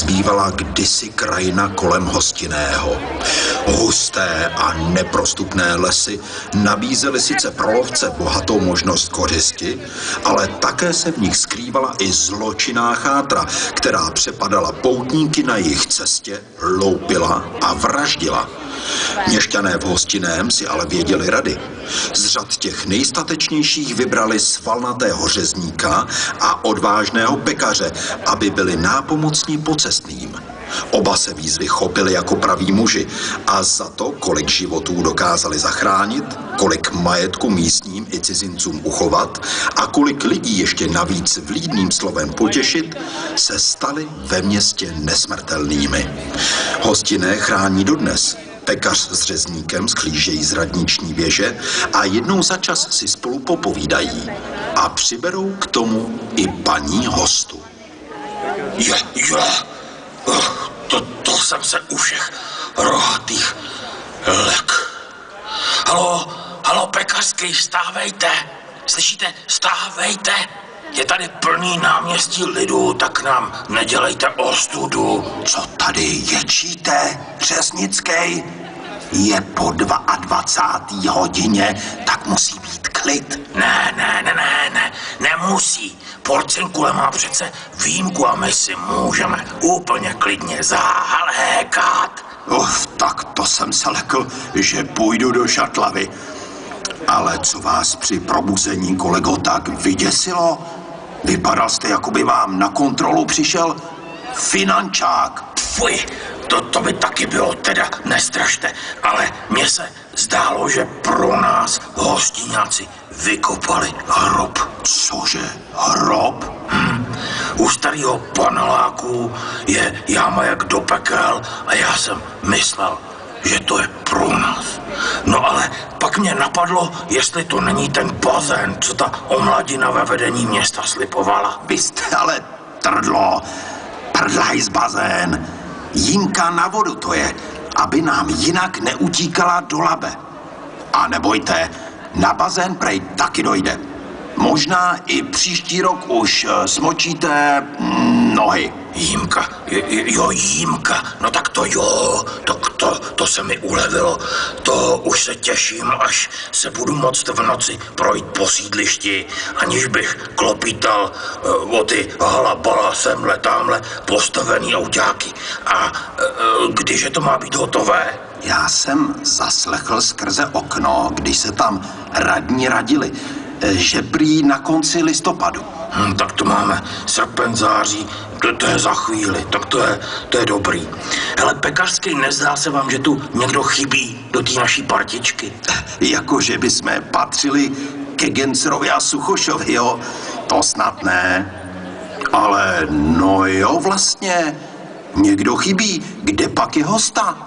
bývala kdysi krajina kolem Hostinného. Husté a neprostupné lesy nabízely sice pro lovce bohatou možnost kořisti, ale také se v nich skrývala i zločinná chátra, která přepadala poutníky na jejich cestě, loupila a vraždila. Měšťané v Hostinném si ale věděli rady. Z řad těch nejstatečnějších vybrali svalnatého řezníka a odvážného pekaře, aby byli nápomocní pocestným. Oba se výzvy chopili jako praví muži a za to, kolik životů dokázali zachránit, kolik majetku místním i cizincům uchovat a kolik lidí ještě navíc vlídným slovem potěšit, se stali ve městě nesmrtelnými. Hostinné chrání dodnes. Pekař s řezníkem sklížejí z radniční věže a jednou za čas si spolu popovídají a přiberou k tomu i paní hostu. To jsem se u všech rohatých lek. Halo, pekařský, vstávejte. Slyšíte? Vstávejte. Je tady plný náměstí lidu, tak nám nedělejte ostudu. Co tady ječíte, řeznický? Je po 22. hodině, tak musí být klid. Ne, nemusí. Porcinkule má přece výjimku a my si můžeme úplně klidně zahalékat. Tak to jsem se lekl, že půjdu do šatlavy. Ale co vás při probuzení, kolego, tak vyděsilo? Vypadal jste, jako by vám na kontrolu přišel finančák. Fuj, to by taky bylo teda, nestrašte, ale mně se zdálo, že pro nás hostinňáci vykopali hrob. Cože, hrob? U starého paneláku je jáma jak do pekel a já jsem myslel, že to je pro nás. No ale pak mě napadlo, jestli to není ten bazén, co ta omladina ve vedení města slipovala. Vy jste ale trdlo, prdlajs bazén. Jímka na vodu to je, aby nám jinak neutíkala do Labe. A nebojte, na bazén prej taky dojde. Možná i příští rok už smočíte nohy. Jímka, Jímka, no tak to jo, to se mi ulevilo. To už se těším, až se budu moct v noci projít po sídlišti, aniž bych klopítal o ty halabala semhle tamhle postavený autáky. A když to má být hotové? Já jsem zaslechl skrze okno, když se tam radní radili, že prý na konci listopadu. Tak to máme srpen, září, to je za chvíli, tak to je dobrý. Hele, pekařský, nezdá se vám, že tu někdo chybí do té naší partičky? Jakože bychom patřili ke Gencerovi a Suchošovi, jo? To snad ne. Ale no jo, vlastně, někdo chybí, kde pak je hosta?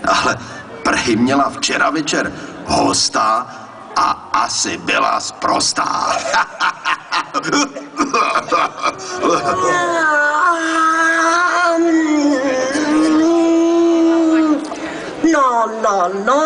Ale prý měla včera večer hosta a asi byla sprostá. No,